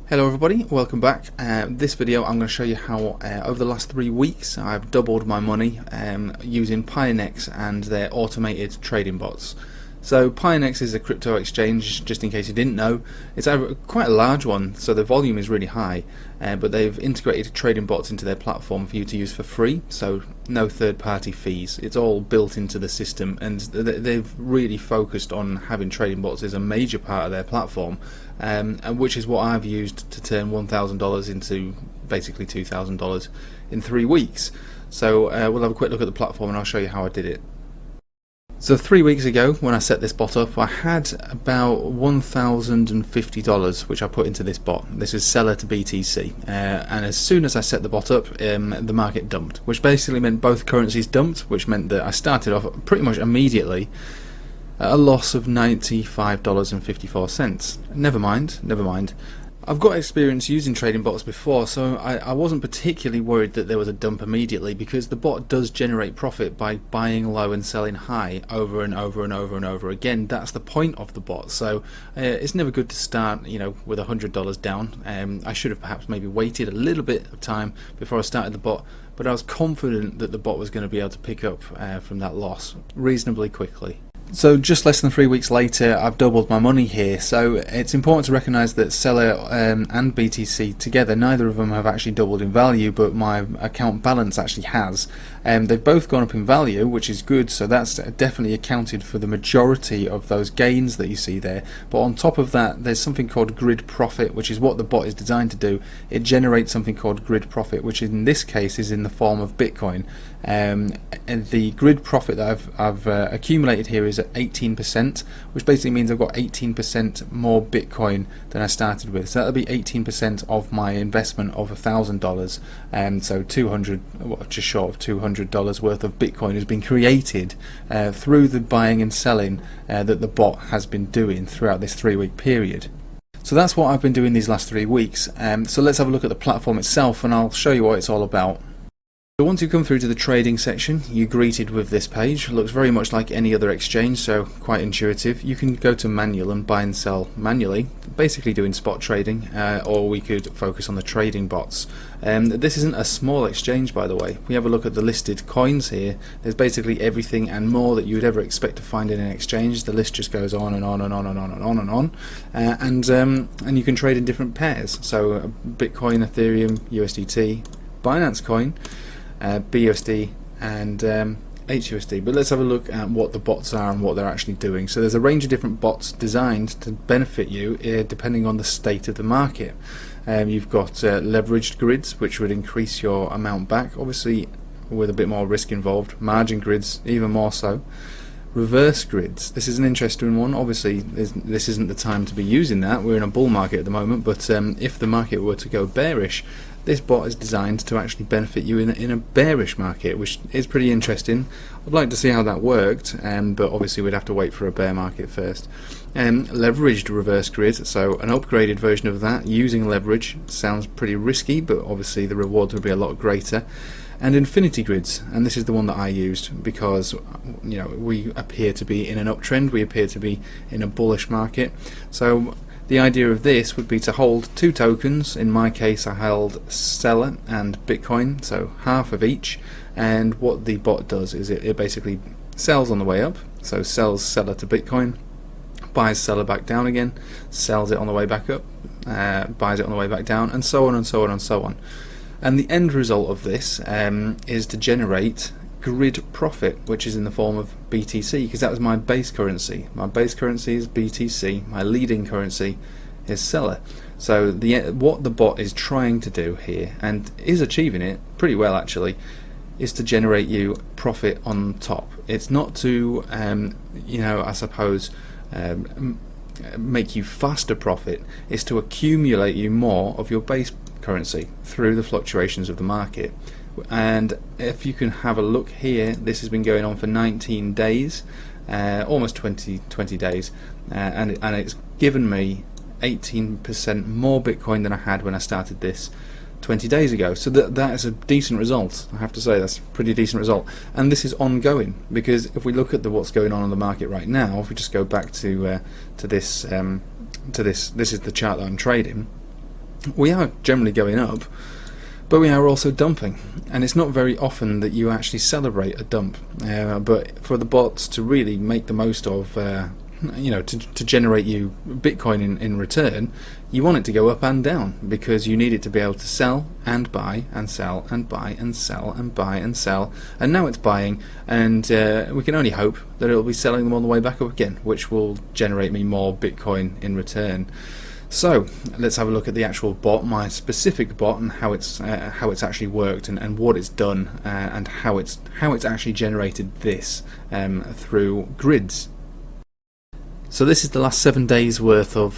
Hello everybody, welcome back. This video I'm going to show you how over the last 3 weeks I've doubled my money using Pionex and their automated trading bots. So Pionex is a crypto exchange, just in case you didn't know. It's quite a large one, so the volume is really high, but they've integrated trading bots into their platform for you to use for free, so no third-party fees. It's all built into the system, and they've really focused on having trading bots as a major part of their platform, and which is what I've used to turn $1,000 into basically $2,000 in 3 weeks. So we'll have a quick look at the platform and I'll show you how I did it. So 3 weeks ago, when I set this bot up, I had about $1,050 which I put into this bot. This is seller to BTC, and as soon as I set the bot up, the market dumped, which basically meant both currencies dumped, which meant that I started off pretty much immediately at a loss of $95.54. Never mind. I've got experience using trading bots before, so I wasn't particularly worried that there was a dump immediately, because the bot does generate profit by buying low and selling high over and over and over and over again. That's the point of the bot. So it's never good to start, with $100 down. I should have perhaps maybe waited a little bit of time before I started the bot, but I was confident that the bot was going to be able to pick up from that loss reasonably quickly. So just less than 3 weeks later, I've doubled my money here. So it's important to recognise that seller and BTC together, neither of them have actually doubled in value, but my account balance actually has. They've both gone up in value, which is good, so that's definitely accounted for the majority of those gains that you see there. But on top of that, there's something called grid profit, which is what the bot is designed to do. It generates something called grid profit, which in this case is in the form of Bitcoin. And the grid profit that I've accumulated here is at 18%, which basically means I've got 18% more Bitcoin than I started with. So that'll be 18% of my investment of $1,000, so just short of $200 worth of Bitcoin has been created through the buying and selling that the bot has been doing throughout this 3-week period. So that's what I've been doing these last 3 weeks. So let's have a look at the platform itself, and I'll show you what it's all about. So once you come through to the trading section, you're greeted with this page. It looks very much like any other exchange, so quite intuitive. You can go to manual and buy and sell manually, basically doing spot trading, or we could focus on the trading bots. This isn't a small exchange, by the way. We have a look at the listed coins here. There's basically everything and more that you would ever expect to find in an exchange. The list just goes on and on and on and on and on and on, and you can trade in different pairs. So Bitcoin, Ethereum, USDT, Binance coin, BUSD and HUSD. But let's have a look at what the bots are and what they're actually doing. So there's a range of different bots designed to benefit you depending on the state of the market. You've got leveraged grids, which would increase your amount back, obviously with a bit more risk involved. Margin grids, even more so. Reverse grids, this is an interesting one. Obviously this isn't the time to be using that. We're in a bull market at the moment, but if the market were to go bearish, this bot is designed to actually benefit you in a bearish market, which is pretty interesting. I'd like to see how that worked, but obviously we'd have to wait for a bear market first. Leveraged reverse grid, so an upgraded version of that using leverage. Sounds pretty risky, but obviously the rewards would be a lot greater. And infinity grids, and this is the one that I used because we appear to be in an uptrend, we appear to be in a bullish market. So the idea of this would be to hold 2 tokens. In my case I held seller and Bitcoin, so half of each, and what the bot does is it basically sells on the way up, so sells seller to Bitcoin, buys seller back down again, sells it on the way back up, buys it on the way back down, and so on and so on and so on. And the end result of this is to generate grid profit, which is in the form of BTC, because that was my base currency. My base currency is BTC, my leading currency is seller. So what the bot is trying to do here, and is achieving it pretty well actually, is to generate you profit on top. It's not to I suppose make you faster profit. It's to accumulate you more of your base currency through the fluctuations of the market. And if you can have a look here, this has been going on for 19 days, almost 20 days, and it's given me 18% more Bitcoin than I had when I started this 20 days ago. So that is a decent result. I have to say that's a pretty decent result, and this is ongoing, because if we look at what's going on the market right now, if we just go back to this, this is the chart that I'm trading. we are generally going up, but we are also dumping, and it's not very often that you actually celebrate a dump, but for the bots to really make the most of to generate you Bitcoin in return, you want it to go up and down, because you need it to be able to sell and buy and sell and buy and sell and buy and sell, and now it's buying, and we can only hope that it'll be selling them on the way back up again, which will generate me more Bitcoin in return. So let's have a look at the actual bot, my specific bot, and how it's actually worked, and what it's done, and how it's actually generated this through grids. So this is the last 7 days worth of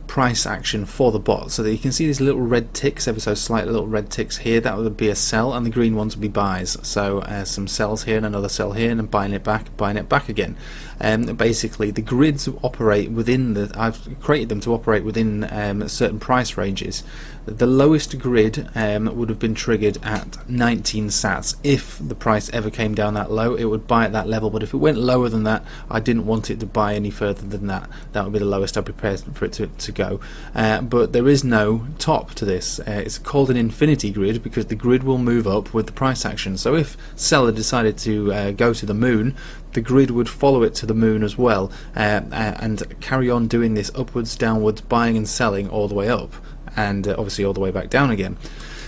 price action for the bot. So that you can see these little red ticks, ever so slight little red ticks here. That would be a sell, and the green ones would be buys. So some sells here and another sell here, and then buying it back again. Basically, the grids operate within I've created them to operate within certain price ranges. The lowest grid would have been triggered at 19 sats. If the price ever came down that low, it would buy at that level, but if it went lower than that, I didn't want it to buy any further than that. That would be the lowest I'd be prepared for it to go. But there is no top to this. It's called an infinity grid because the grid will move up with the price action. So if seller decided to go to the moon, the grid would follow it to the moon as well, and carry on doing this upwards, downwards, buying and selling all the way up, and obviously all the way back down again.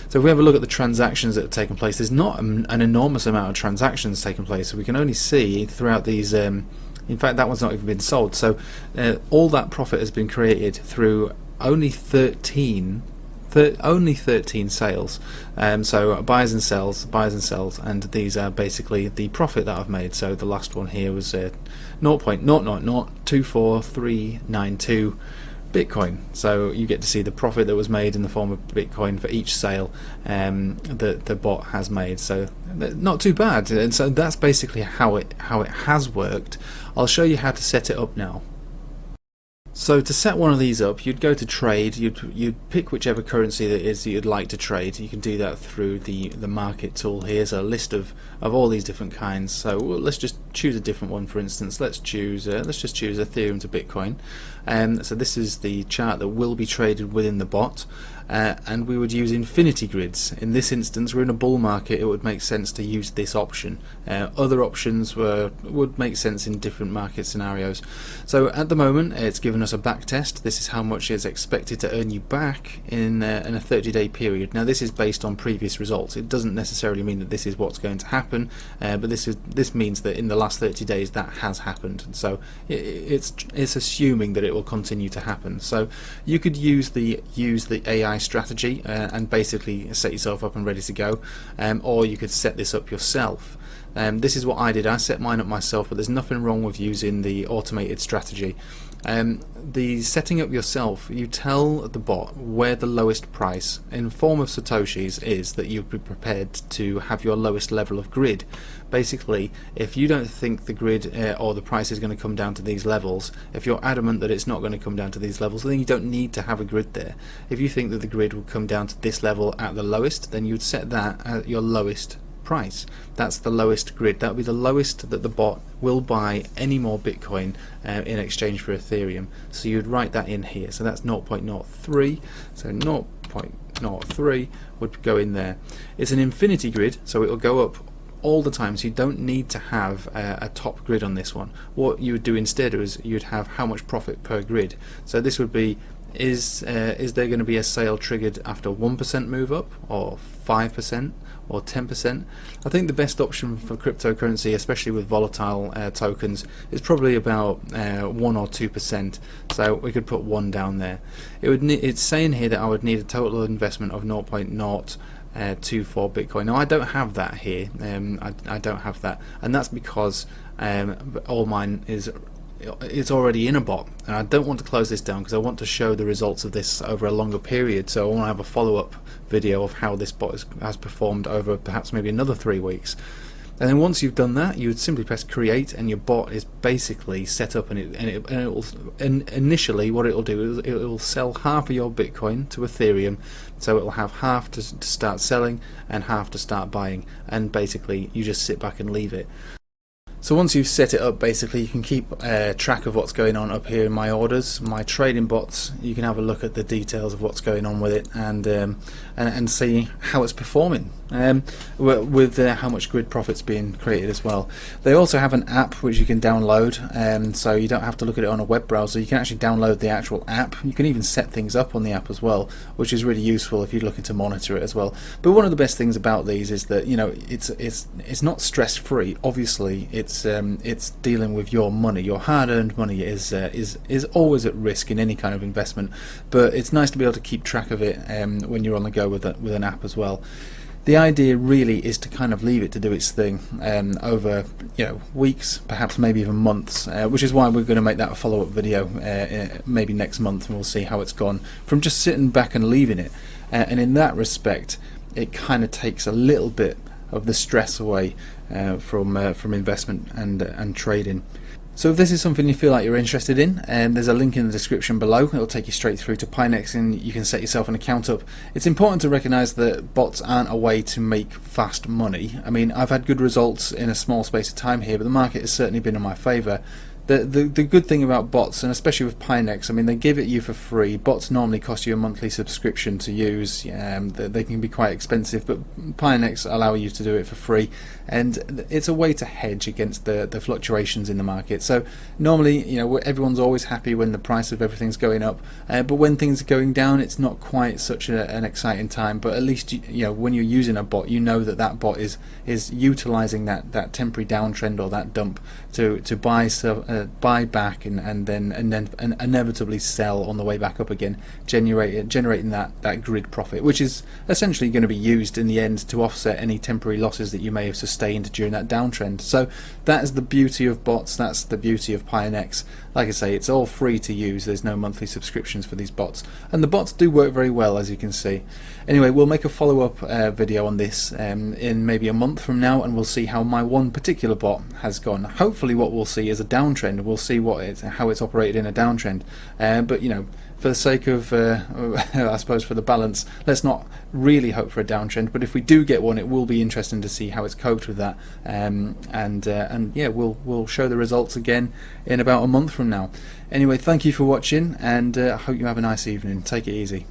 So if we have a look at the transactions that have taken place, there's not an enormous amount of transactions taking place. So we can only see throughout these, in fact that one's not even been sold, so all that profit has been created through only 13 sales. So buys and sells, and these are basically the profit that I've made. So the last one here was 0.00024392 Bitcoin. So you get to see the profit that was made in the form of Bitcoin for each sale that the bot has made. So not too bad. And so that's basically how it has worked. I'll show you how to set it up now. So to set one of these up, you'd go to trade, you'd pick whichever currency that is that you'd like to trade. You can do that through the market tool. Here's a list of all these different kinds. So let's just choose a different one. For instance, let's just choose Ethereum to Bitcoin. So this is the chart that will be traded within the bot. And we would use infinity grids. In this instance, we're in a bull market, it would make sense to use this option. Other options would make sense in different market scenarios. So at the moment, it's given us a back test. This is how much it's expected to earn you back in a 30-day period. Now this is based on previous results. It doesn't necessarily mean that this is what's going to happen, but this means that in the last 30 days that has happened. So it's assuming that it will continue to happen. So you could use the AI strategy and basically set yourself up and ready to go, or you could set this up yourself. This is what I did. I set mine up myself, but there's nothing wrong with using the automated strategy. The setting up yourself, you tell the bot where the lowest price in form of satoshis is that you'd be prepared to have your lowest level of grid. Basically, if you don't think the grid or the price is going to come down to these levels, if you're adamant that it's not going to come down to these levels, then you don't need to have a grid there. If you think that the grid will come down to this level at the lowest, then you'd set that at your lowest price. That's the lowest grid. That would be the lowest that the bot will buy any more Bitcoin in exchange for Ethereum. So you'd write that in here. So that's 0.03. So 0.03 would go in there. It's an infinity grid, so it will go up all the time, so you don't need to have a top grid on this one. What you would do instead is you'd have how much profit per grid. So this would be, is there going to be a sale triggered after 1% move up, or 5%, or 10%? I think the best option for cryptocurrency, especially with volatile tokens, is probably about 1 or 2%. So we could put 1 down there. It's saying here that I would need a total investment of 0.024 Bitcoin. Now I don't have that here. I don't have that, and that's because all mine it's already in a bot, and I don't want to close this down because I want to show the results of this over a longer period. So I want to have a follow-up video of how this bot has performed over perhaps maybe another 3 weeks. And then once you've done that, you would simply press create, and your bot is basically set up, and initially what it will do is it will sell half of your Bitcoin to Ethereum. So it will have half to start selling and half to start buying, and basically you just sit back and leave it. So once you've set it up, basically you can keep track of what's going on up here in my orders, my trading bots. You can have a look at the details of what's going on with it and see how it's performing, with how much grid profit's being created as well. They also have an app which you can download, so you don't have to look at it on a web browser. You can actually download the actual app. You can even set things up on the app as well, which is really useful if you're looking to monitor it as well. But one of the best things about these is that, you know, it's not stress free. Obviously it's dealing with your money. Your hard-earned money is always at risk in any kind of investment, but it's nice to be able to keep track of it when you're on the go with an app as well. The idea really is to kind of leave it to do its thing over, you know, weeks, perhaps maybe even months, which is why we're going to make that a follow-up video maybe next month, and we'll see how it's gone from just sitting back and leaving it. And in that respect, it kind of takes a little bit of the stress away from investment and trading. So if this is something you feel like you're interested in, there's a link in the description below. It'll take you straight through to Pionex and you can set yourself an account up. It's important to recognise that bots aren't a way to make fast money. I mean, I've had good results in a small space of time here, but the market has certainly been in my favour. The good thing about bots, and especially with Pionex, I mean, they give it you for free. Bots normally cost you a monthly subscription to use. They can be quite expensive, but Pionex allow you to do it for free, and it's a way to hedge against the fluctuations in the market. So normally, you know, everyone's always happy when the price of everything's going up, but when things are going down, it's not quite such an exciting time. But at least you know, when you're using a bot, you know that bot is utilising that temporary downtrend or that dump to buy back and then inevitably sell on the way back up again, generating that grid profit, which is essentially going to be used in the end to offset any temporary losses that you may have sustained during that downtrend. So that is the beauty of bots. That's the beauty of Pionex. Like I say, it's all free to use. There's no monthly subscriptions for these bots, and the bots do work very well, as you can see. Anyway, we'll make a follow-up video on this in maybe a month from now, and we'll see how my one particular bot has gone. Hopefully what we'll see is a downtrend. We'll see how it's operated in a downtrend, but you know, for the sake of I suppose for the balance, let's not really hope for a downtrend, but if we do get one, it will be interesting to see how it's coped with that, and yeah, we'll show the results again in about a month from now. Anyway, thank you for watching, and I hope you have a nice evening. Take it easy.